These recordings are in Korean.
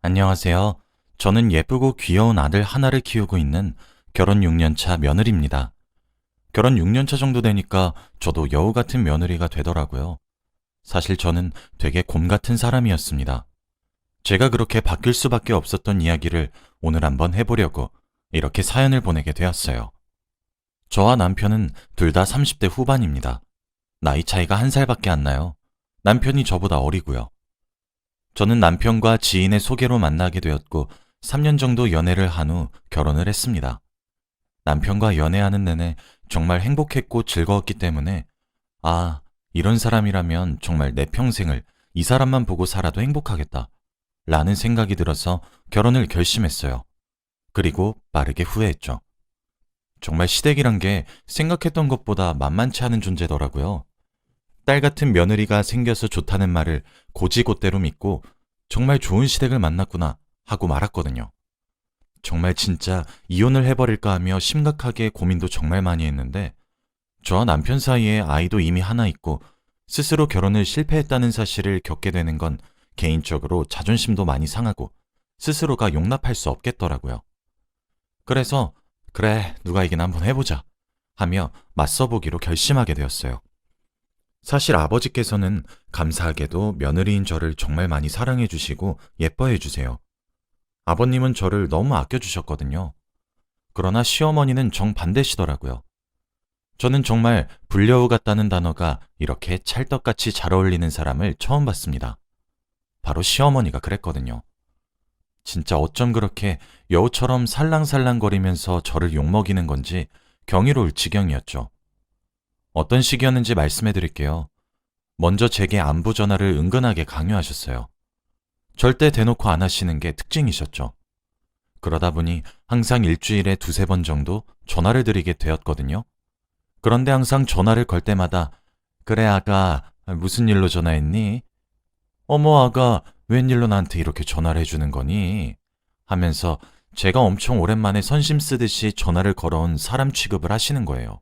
안녕하세요. 저는 예쁘고 귀여운 아들 하나를 키우고 있는 결혼 6년 차 며느리입니다. 결혼 6년 차 정도 되니까 저도 여우 같은 며느리가 되더라고요. 사실 저는 되게 곰 같은 사람이었습니다. 제가 그렇게 바뀔 수밖에 없었던 이야기를 오늘 한번 해보려고 이렇게 사연을 보내게 되었어요. 저와 남편은 둘 다 30대 후반입니다. 나이 차이가 1살밖에 안 나요. 남편이 저보다 어리고요. 저는 남편과 지인의 소개로 만나게 되었고 3년 정도 연애를 한 후 결혼을 했습니다. 남편과 연애하는 내내 정말 행복했고 즐거웠기 때문에 이런 사람이라면 정말 내 평생을 이 사람만 보고 살아도 행복하겠다 라는 생각이 들어서 결혼을 결심했어요. 그리고 빠르게 후회했죠. 정말 시댁이란 게 생각했던 것보다 만만치 않은 존재더라고요. 딸 같은 며느리가 생겨서 좋다는 말을 곧이곧대로 믿고 정말 좋은 시댁을 만났구나 하고 말았거든요. 정말 진짜 이혼을 해버릴까 하며 심각하게 고민도 정말 많이 했는데 저와 남편 사이에 아이도 이미 하나 있고 스스로 결혼을 실패했다는 사실을 겪게 되는 건 개인적으로 자존심도 많이 상하고 스스로가 용납할 수 없겠더라고요. 그래서 그래 누가 이긴 한번 해보자 하며 맞서보기로 결심하게 되었어요. 사실 아버지께서는 감사하게도 며느리인 저를 정말 많이 사랑해 주시고 예뻐해 주세요. 아버님은 저를 너무 아껴주셨거든요. 그러나 시어머니는 정반대시더라고요. 저는 정말 불려우 같다는 단어가 이렇게 찰떡같이 잘 어울리는 사람을 처음 봤습니다. 바로 시어머니가 그랬거든요. 진짜 어쩜 그렇게 여우처럼 살랑살랑거리면서 저를 욕먹이는 건지 경이로울 지경이었죠. 어떤 식이었는지 말씀해 드릴게요. 먼저 제게 안부 전화를 은근하게 강요하셨어요. 절대 대놓고 안 하시는 게 특징이셨죠. 그러다 보니 항상 일주일에 2~3번 정도 전화를 드리게 되었거든요. 그런데 항상 전화를 걸 때마다 그래 아가 무슨 일로 전화했니? 어머 아가 웬일로 나한테 이렇게 전화를 해주는 거니? 하면서 제가 엄청 오랜만에 선심 쓰듯이 전화를 걸어온 사람 취급을 하시는 거예요.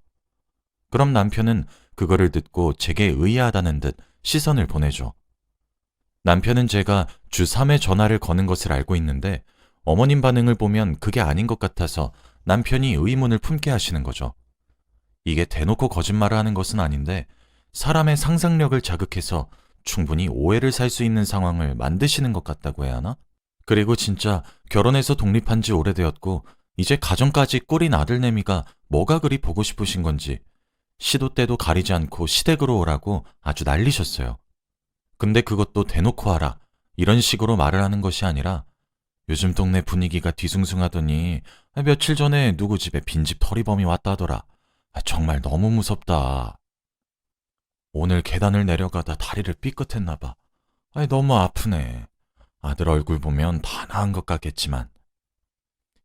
그럼 남편은 그거를 듣고 제게 의아하다는 듯 시선을 보내죠. 남편은 제가 주 3회 전화를 거는 것을 알고 있는데 어머님 반응을 보면 그게 아닌 것 같아서 남편이 의문을 품게 하시는 거죠. 이게 대놓고 거짓말을 하는 것은 아닌데 사람의 상상력을 자극해서 충분히 오해를 살 수 있는 상황을 만드시는 것 같다고 해야 하나? 그리고 진짜 결혼해서 독립한 지 오래되었고 이제 가정까지 꾸린 아들내미가 뭐가 그리 보고 싶으신 건지 시도 때도 가리지 않고 시댁으로 오라고 아주 난리셨어요. 근데 그것도 대놓고 하라 이런 식으로 말을 하는 것이 아니라 요즘 동네 분위기가 뒤숭숭하더니 며칠 전에 누구 집에 빈집 털이범이 왔다더라. 정말 너무 무섭다. 오늘 계단을 내려가다 다리를 삐끗했나 봐. 너무 아프네. 아들 얼굴 보면 다 나은 것 같겠지만.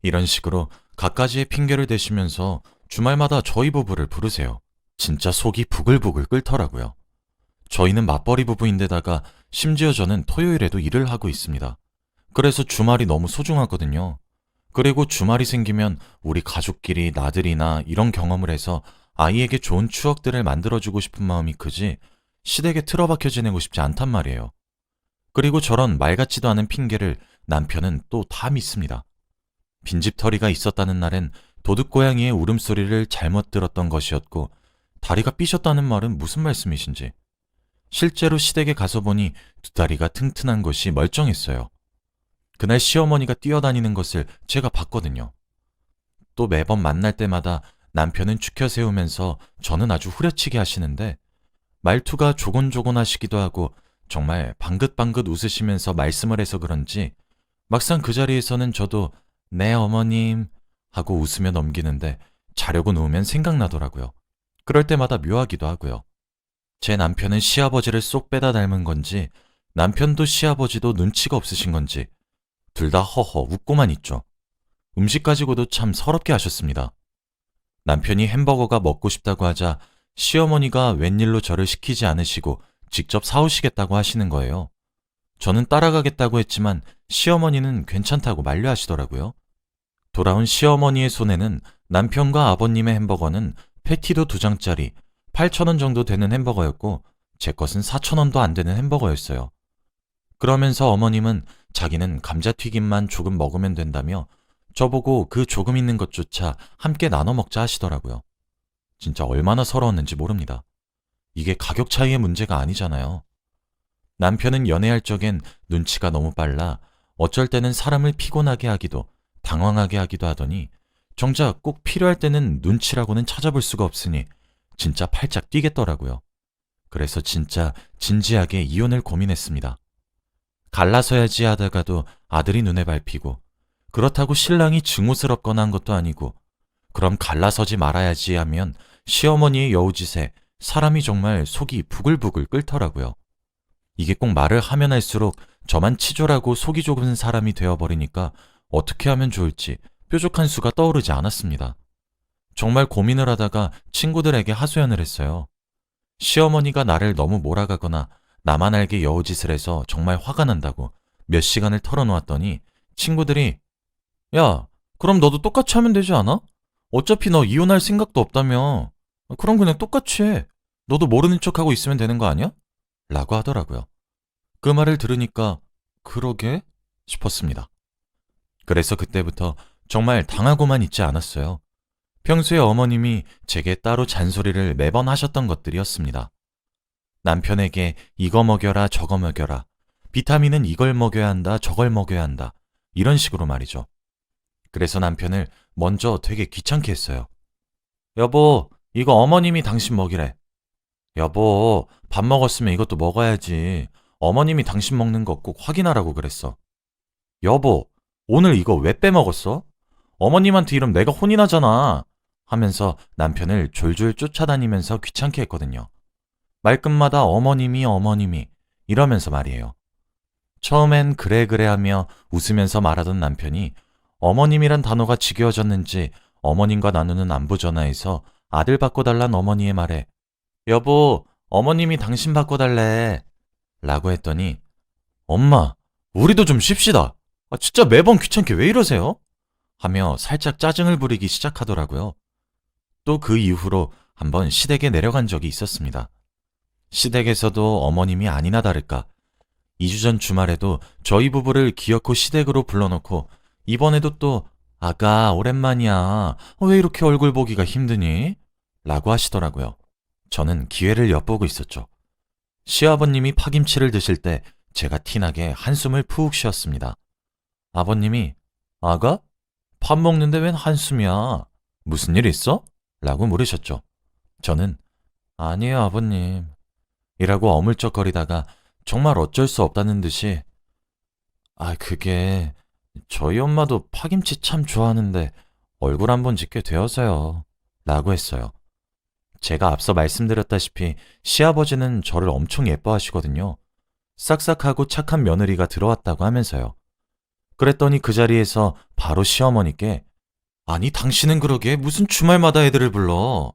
이런 식으로 갖가지의 핑계를 대시면서 주말마다 저희 부부를 부르세요. 진짜 속이 부글부글 끓더라고요. 저희는 맞벌이 부부인데다가 심지어 저는 토요일에도 일을 하고 있습니다. 그래서 주말이 너무 소중하거든요. 그리고 주말이 생기면 우리 가족끼리 나들이나 이런 경험을 해서 아이에게 좋은 추억들을 만들어주고 싶은 마음이 크지 시댁에 틀어박혀 지내고 싶지 않단 말이에요. 그리고 저런 말 같지도 않은 핑계를 남편은 또 다 믿습니다. 빈집털이가 있었다는 날엔 도둑고양이의 울음소리를 잘못 들었던 것이었고 다리가 삐셨다는 말은 무슨 말씀이신지. 실제로 시댁에 가서 보니 두 다리가 튼튼한 것이 멀쩡했어요. 그날 시어머니가 뛰어다니는 것을 제가 봤거든요. 또 매번 만날 때마다 남편은 추켜 세우면서 저는 아주 후려치게 하시는데 말투가 조곤조곤하시기도 하고 정말 방긋방긋 웃으시면서 말씀을 해서 그런지 막상 그 자리에서는 저도 네 어머님 하고 웃으며 넘기는데 자려고 누우면 생각나더라고요. 그럴 때마다 묘하기도 하고요. 제 남편은 시아버지를 쏙 빼다 닮은 건지 남편도 시아버지도 눈치가 없으신 건지 둘 다 허허 웃고만 있죠. 음식 가지고도 참 서럽게 하셨습니다. 남편이 햄버거가 먹고 싶다고 하자 시어머니가 웬일로 저를 시키지 않으시고 직접 사오시겠다고 하시는 거예요. 저는 따라가겠다고 했지만 시어머니는 괜찮다고 만류하시더라고요. 돌아온 시어머니의 손에는 남편과 아버님의 햄버거는 패티도 2장짜리 8,000원 정도 되는 햄버거였고 제 것은 4,000원도 안 되는 햄버거였어요. 그러면서 어머님은 자기는 감자튀김만 조금 먹으면 된다며 저보고 그 조금 있는 것조차 함께 나눠 먹자 하시더라고요. 진짜 얼마나 서러웠는지 모릅니다. 이게 가격 차이의 문제가 아니잖아요. 남편은 연애할 적엔 눈치가 너무 빨라 어쩔 때는 사람을 피곤하게 하기도 당황하게 하기도 하더니 정작 꼭 필요할 때는 눈치라고는 찾아볼 수가 없으니 진짜 팔짝 뛰겠더라고요. 그래서 진짜 진지하게 이혼을 고민했습니다. 갈라서야지 하다가도 아들이 눈에 밟히고 그렇다고 신랑이 증오스럽거나 한 것도 아니고 그럼 갈라서지 말아야지 하면 시어머니의 여우짓에 사람이 정말 속이 부글부글 끓더라고요. 이게 꼭 말을 하면 할수록 저만 치졸하고 속이 좁은 사람이 되어버리니까 어떻게 하면 좋을지 뾰족한 수가 떠오르지 않았습니다. 정말 고민을 하다가 친구들에게 하소연을 했어요. 시어머니가 나를 너무 몰아가거나 나만 알게 여우짓을 해서 정말 화가 난다고 몇 시간을 털어놓았더니 친구들이 야, 그럼 너도 똑같이 하면 되지 않아? 어차피 너 이혼할 생각도 없다며. 그럼 그냥 똑같이 해. 너도 모르는 척하고 있으면 되는 거 아니야? 라고 하더라고요. 그 말을 들으니까 그러게 싶었습니다. 그래서 그때부터 정말 당하고만 있지 않았어요. 평소에 어머님이 제게 따로 잔소리를 매번 하셨던 것들이었습니다. 남편에게 이거 먹여라 저거 먹여라. 비타민은 이걸 먹여야 한다 저걸 먹여야 한다. 이런 식으로 말이죠. 그래서 남편을 먼저 되게 귀찮게 했어요. 여보, 이거 어머님이 당신 먹이래. 여보, 밥 먹었으면 이것도 먹어야지. 어머님이 당신 먹는 거 꼭 확인하라고 그랬어. 여보, 오늘 이거 왜 빼먹었어? 어머님한테 이러면 내가 혼이 나잖아. 하면서 남편을 졸졸 쫓아다니면서 귀찮게 했거든요. 말끝마다 어머님이 이러면서 말이에요. 처음엔 그래 하며 웃으면서 말하던 남편이 어머님이란 단어가 지겨워졌는지 어머님과 나누는 안부 전화에서 아들 바꿔달란 어머니의 말에 여보, 어머님이 당신 바꿔달래 라고 했더니 엄마, 우리도 좀 쉽시다. 진짜 매번 귀찮게 왜 이러세요? 하며 살짝 짜증을 부리기 시작하더라고요. 또 그 이후로 한번 시댁에 내려간 적이 있었습니다. 시댁에서도 어머님이 아니나 다를까 2주 전 주말에도 저희 부부를 기어코 시댁으로 불러놓고 이번에도 또 아가 오랜만이야. 왜 이렇게 얼굴 보기가 힘드니? 라고 하시더라고요. 저는 기회를 엿보고 있었죠. 시아버님이 파김치를 드실 때 제가 티나게 한숨을 푹 쉬었습니다. 아버님이 아가? 밥 먹는데 웬 한숨이야? 무슨 일 있어? 라고 물으셨죠. 저는 아니에요 아버님 이라고 어물쩍거리다가 정말 어쩔 수 없다는 듯이 그게 저희 엄마도 파김치 참 좋아하는데 얼굴 한번 짓게 되어서요 라고 했어요. 제가 앞서 말씀드렸다시피 시아버지는 저를 엄청 예뻐하시거든요. 싹싹하고 착한 며느리가 들어왔다고 하면서요. 그랬더니 그 자리에서 바로 시어머니께 아니 당신은 그러게 무슨 주말마다 애들을 불러.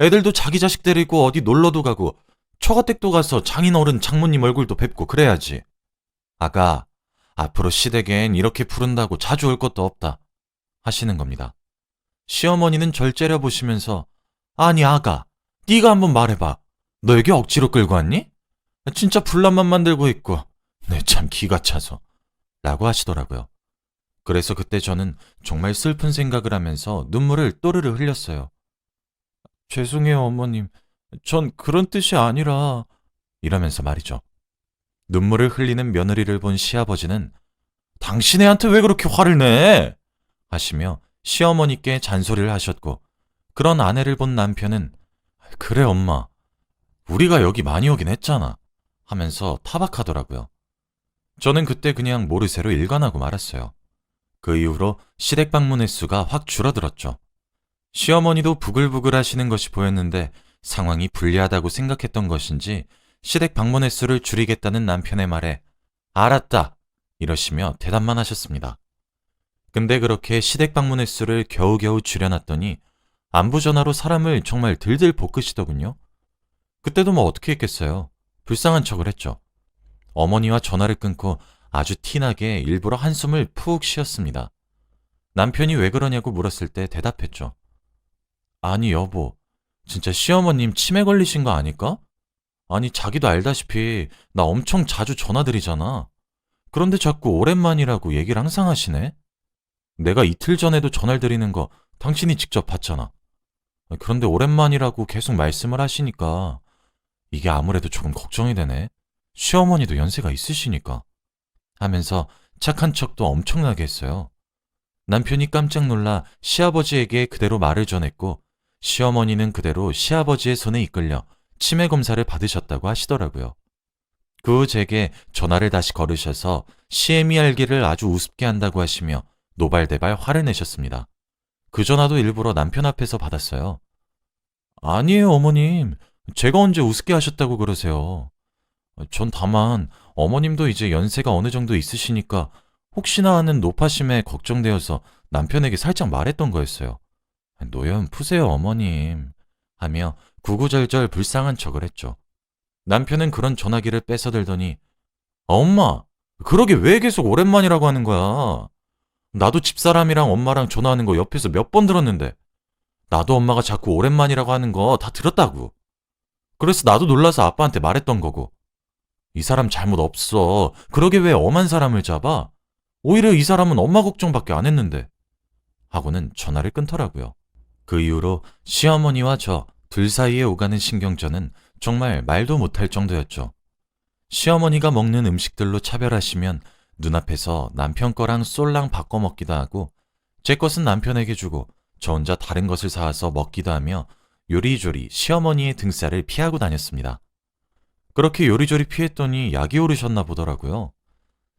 애들도 자기 자식 데리고 어디 놀러도 가고 처가댁도 가서 장인어른 장모님 얼굴도 뵙고 그래야지. 아가, 앞으로 시댁엔 이렇게 부른다고 자주 올 것도 없다 하시는 겁니다. 시어머니는 절 째려보시면서 아니 아가, 네가 한번 말해봐. 너 여기 억지로 끌고 왔니? 진짜 분란만 만들고 있고 네 참 기가 차서 라고 하시더라고요. 그래서 그때 저는 정말 슬픈 생각을 하면서 눈물을 또르르 흘렸어요. 죄송해요 어머님. 전 그런 뜻이 아니라 이러면서 말이죠. 눈물을 흘리는 며느리를 본 시아버지는 당신 애한테 왜 그렇게 화를 내? 하시며 시어머니께 잔소리를 하셨고 그런 아내를 본 남편은 그래 엄마, 우리가 여기 많이 오긴 했잖아 하면서 타박하더라고요. 저는 그때 그냥 모르쇠로 일관하고 말았어요. 그 이후로 시댁 방문 횟수가 확 줄어들었죠. 시어머니도 부글부글 하시는 것이 보였는데 상황이 불리하다고 생각했던 것인지 시댁 방문 횟수를 줄이겠다는 남편의 말에 알았다 이러시며 대답만 하셨습니다. 근데 그렇게 시댁 방문 횟수를 겨우겨우 줄여놨더니 안부 전화로 사람을 정말 들들 볶으시더군요. 그때도 뭐 어떻게 했겠어요. 불쌍한 척을 했죠. 어머니와 전화를 끊고 아주 티나게 일부러 한숨을 푹 쉬었습니다. 남편이 왜 그러냐고 물었을 때 대답했죠. 아니 여보, 진짜 시어머님 치매 걸리신 거 아닐까? 아니 자기도 알다시피 나 엄청 자주 전화드리잖아. 그런데 자꾸 오랜만이라고 얘기를 항상 하시네? 내가 이틀 전에도 전화를 드리는 거 당신이 직접 봤잖아. 그런데 오랜만이라고 계속 말씀을 하시니까 이게 아무래도 조금 걱정이 되네. 시어머니도 연세가 있으시니까. 하면서 착한 척도 엄청나게 했어요. 남편이 깜짝 놀라 시아버지에게 그대로 말을 전했고 시어머니는 그대로 시아버지의 손에 이끌려 치매 검사를 받으셨다고 하시더라고요. 그 후 제게 전화를 다시 걸으셔서 시애미 알기를 아주 우습게 한다고 하시며 노발대발 화를 내셨습니다. 그 전화도 일부러 남편 앞에서 받았어요. 아니에요, 어머님. 제가 언제 우습게 하셨다고 그러세요. 전 다만 어머님도 이제 연세가 어느 정도 있으시니까 혹시나 하는 노파심에 걱정되어서 남편에게 살짝 말했던 거였어요. 노연 푸세요, 어머님. 하며 구구절절 불쌍한 척을 했죠. 남편은 그런 전화기를 뺏어들더니 엄마, 그러게 왜 계속 오랜만이라고 하는 거야? 나도 집사람이랑 엄마랑 전화하는 거 옆에서 몇 번 들었는데 나도 엄마가 자꾸 오랜만이라고 하는 거 다 들었다고. 그래서 나도 놀라서 아빠한테 말했던 거고. 이 사람 잘못 없어. 그러게 왜 엄한 사람을 잡아? 오히려 이 사람은 엄마 걱정밖에 안 했는데. 하고는 전화를 끊더라고요. 그 이후로 시어머니와 저 둘 사이에 오가는 신경전은 정말 말도 못할 정도였죠. 시어머니가 먹는 음식들로 차별하시면 눈앞에서 남편 거랑 쏠랑 바꿔 먹기도 하고 제 것은 남편에게 주고 저 혼자 다른 것을 사와서 먹기도 하며 요리조리 시어머니의 등살을 피하고 다녔습니다. 그렇게 요리조리 피했더니 약이 오르셨나 보더라고요.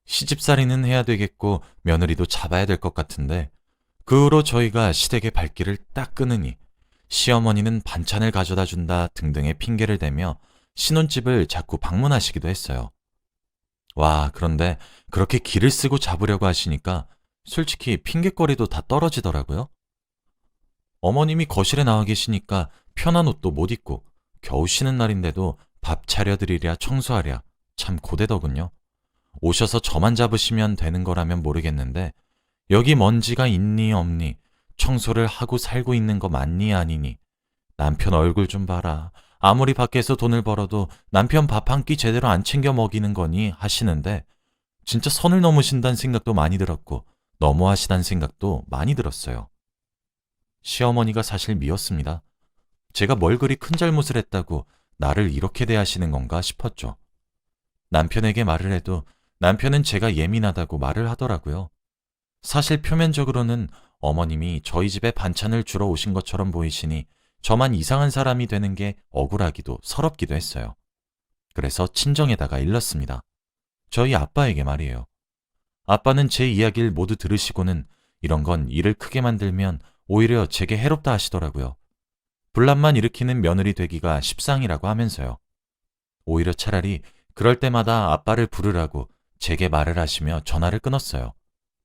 시집살이는 해야 되겠고 며느리도 잡아야 될 것 같은데 그 후로 저희가 시댁의 발길을 딱 끊으니 시어머니는 반찬을 가져다 준다 등등의 핑계를 대며 신혼집을 자꾸 방문하시기도 했어요. 와, 그런데 그렇게 기를 쓰고 잡으려고 하시니까 솔직히 핑계거리도 다 떨어지더라고요. 어머님이 거실에 나와 계시니까 편한 옷도 못 입고 겨우 쉬는 날인데도 밥 차려드리랴 청소하랴 참 고되더군요. 오셔서 저만 잡으시면 되는 거라면 모르겠는데 여기 먼지가 있니 없니 청소를 하고 살고 있는 거 맞니 아니니 남편 얼굴 좀 봐라. 아무리 밖에서 돈을 벌어도 남편 밥 한 끼 제대로 안 챙겨 먹이는 거니 하시는데 진짜 선을 넘으신다는 생각도 많이 들었고 너무하시다는 생각도 많이 들었어요. 시어머니가 사실 미웠습니다. 제가 뭘 그리 큰 잘못을 했다고 나를 이렇게 대하시는 건가 싶었죠. 남편에게 말을 해도 남편은 제가 예민하다고 말을 하더라고요. 사실 표면적으로는 어머님이 저희 집에 반찬을 주러 오신 것처럼 보이시니 저만 이상한 사람이 되는 게 억울하기도 서럽기도 했어요. 그래서 친정에다가 일렀습니다. 저희 아빠에게 말이에요. 아빠는 제 이야기를 모두 들으시고는 이런 건 일을 크게 만들면 오히려 제게 해롭다 하시더라고요. 분란만 일으키는 며느리 되기가 십상이라고 하면서요. 오히려 차라리 그럴 때마다 아빠를 부르라고 제게 말을 하시며 전화를 끊었어요.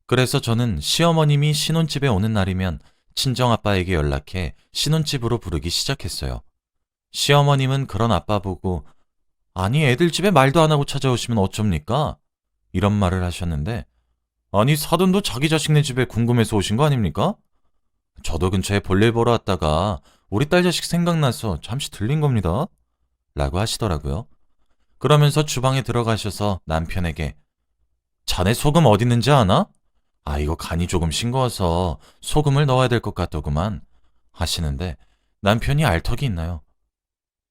그래서 저는 시어머님이 신혼집에 오는 날이면 친정아빠에게 연락해 신혼집으로 부르기 시작했어요. 시어머님은 그런 아빠 보고 아니 애들 집에 말도 안 하고 찾아오시면 어쩝니까? 이런 말을 하셨는데 아니 사돈도 자기 자식네 집에 궁금해서 오신 거 아닙니까? 저도 근처에 볼일 보러 왔다가 우리 딸 자식 생각나서 잠시 들린 겁니다. 라고 하시더라고요. 그러면서 주방에 들어가셔서 남편에게 자네 소금 어디 있는지 아나? 아, 이거 간이 조금 싱거워서 소금을 넣어야 될 것 같더구만 하시는데 남편이 알턱이 있나요?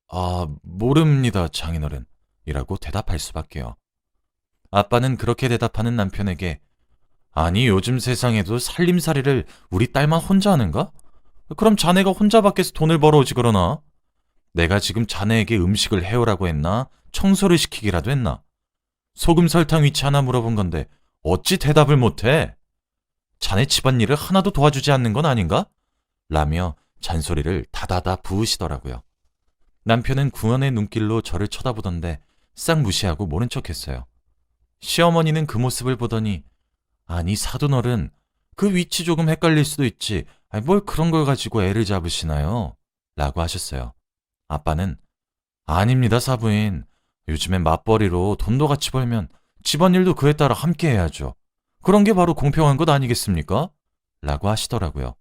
아, 모릅니다, 장인어른 이라고 대답할 수밖에요. 아빠는 그렇게 대답하는 남편에게 아니 요즘 세상에도 살림살이를 우리 딸만 혼자 하는가? 그럼 자네가 혼자 밖에서 돈을 벌어오지 그러나? 내가 지금 자네에게 음식을 해오라고 했나? 청소를 시키기라도 했나? 소금 설탕 위치 하나 물어본 건데 어찌 대답을 못해? 자네 집안일을 하나도 도와주지 않는 건 아닌가? 라며 잔소리를 다다다 부으시더라고요. 남편은 구원의 눈길로 저를 쳐다보던데 싹 무시하고 모른 척했어요. 시어머니는 그 모습을 보더니 아니 사돈어른 그 위치 조금 헷갈릴 수도 있지 아니, 뭘 그런 걸 가지고 애를 잡으시나요? 라고 하셨어요. 아빠는 아닙니다 사부인 요즘엔 맞벌이로 돈도 같이 벌면 집안일도 그에 따라 함께 해야죠. 그런 게 바로 공평한 것 아니겠습니까? 라고 하시더라고요.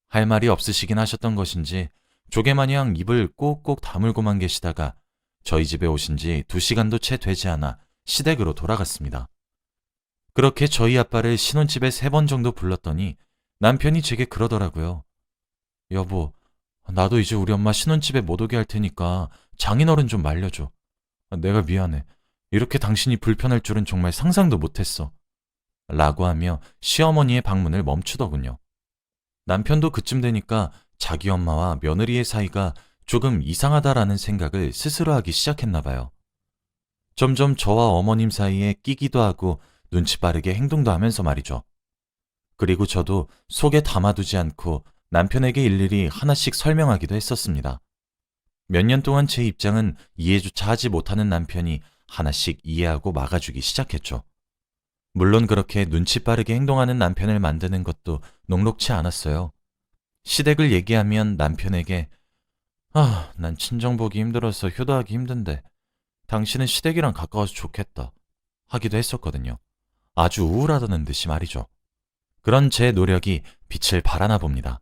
할 말이 없으시긴 하셨던 것인지 조개마냥 입을 꼭꼭 다물고만 계시다가 저희 집에 오신 지 2시간도 채 되지 않아 시댁으로 돌아갔습니다. 그렇게 저희 아빠를 신혼집에 3번 정도 불렀더니 남편이 제게 그러더라고요. 여보, 나도 이제 우리 엄마 신혼집에 못 오게 할 테니까 장인어른 좀 말려줘. 내가 미안해. 이렇게 당신이 불편할 줄은 정말 상상도 못했어. 라고 하며 시어머니의 방문을 멈추더군요. 남편도 그쯤 되니까 자기 엄마와 며느리의 사이가 조금 이상하다라는 생각을 스스로 하기 시작했나 봐요. 점점 저와 어머님 사이에 끼기도 하고 눈치 빠르게 행동도 하면서 말이죠. 그리고 저도 속에 담아두지 않고 남편에게 일일이 하나씩 설명하기도 했었습니다. 몇 년 동안 제 입장은 이해조차 하지 못하는 남편이 하나씩 이해하고 막아주기 시작했죠. 물론 그렇게 눈치 빠르게 행동하는 남편을 만드는 것도 녹록치 않았어요. 시댁을 얘기하면 남편에게 난 친정 보기 힘들어서 효도하기 힘든데 당신은 시댁이랑 가까워서 좋겠다 하기도 했었거든요. 아주 우울하다는 듯이 말이죠. 그런 제 노력이 빛을 발하나 봅니다.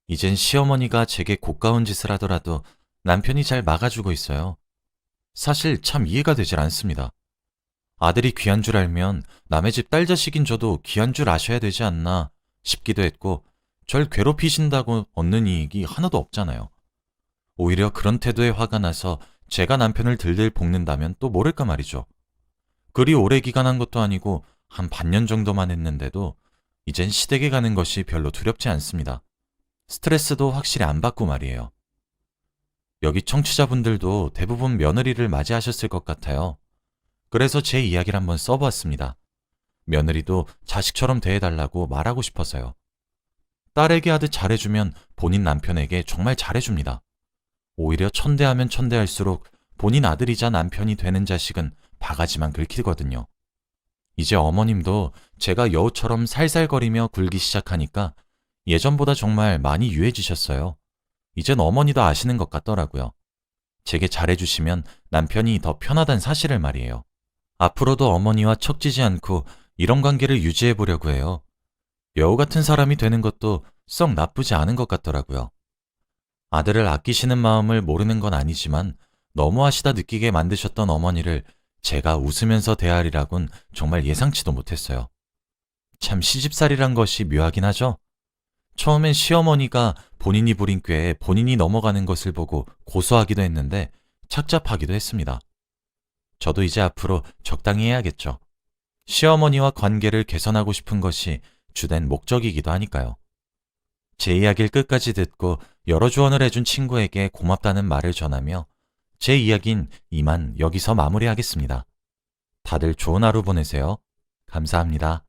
이젠 시어머니가 제게 고가운 짓을 하더라도 남편이 잘 막아주고 있어요. 사실 참 이해가 되질 않습니다. 아들이 귀한 줄 알면 남의 집 딸 자식인 저도 귀한 줄 아셔야 되지 않나 싶기도 했고, 절 괴롭히신다고 얻는 이익이 하나도 없잖아요. 오히려 그런 태도에 화가 나서 제가 남편을 들들 볶는다면 또 모를까 말이죠. 그리 오래 기간한 것도 아니고 한 반년 정도만 했는데도 이젠 시댁에 가는 것이 별로 두렵지 않습니다. 스트레스도 확실히 안 받고 말이에요. 여기 청취자분들도 대부분 며느리를 맞이하셨을 것 같아요. 그래서 제 이야기를 한번 써보았습니다. 며느리도 자식처럼 대해달라고 말하고 싶어서요. 딸에게 하듯 잘해주면 본인 남편에게 정말 잘해줍니다. 오히려 천대하면 천대할수록 본인 아들이자 남편이 되는 자식은 바가지만 긁히거든요. 이제 어머님도 제가 여우처럼 살살거리며 굴기 시작하니까 예전보다 정말 많이 유해지셨어요. 이젠 어머니도 아시는 것 같더라고요. 제게 잘해주시면 남편이 더 편하단 사실을 말이에요. 앞으로도 어머니와 척지지 않고 이런 관계를 유지해 보려고 해요. 여우 같은 사람이 되는 것도 썩 나쁘지 않은 것 같더라고요. 아들을 아끼시는 마음을 모르는 건 아니지만 너무하시다 느끼게 만드셨던 어머니를 제가 웃으면서 대하리라곤 정말 예상치도 못했어요. 참 시집살이란 것이 묘하긴 하죠. 처음엔 시어머니가 본인이 부린 꾀에 본인이 넘어가는 것을 보고 고소하기도 했는데 착잡하기도 했습니다. 저도 이제 앞으로 적당히 해야겠죠. 시어머니와 관계를 개선하고 싶은 것이 주된 목적이기도 하니까요. 제 이야기를 끝까지 듣고 여러 조언을 해준 친구에게 고맙다는 말을 전하며 제 이야기는 이만 여기서 마무리하겠습니다. 다들 좋은 하루 보내세요. 감사합니다.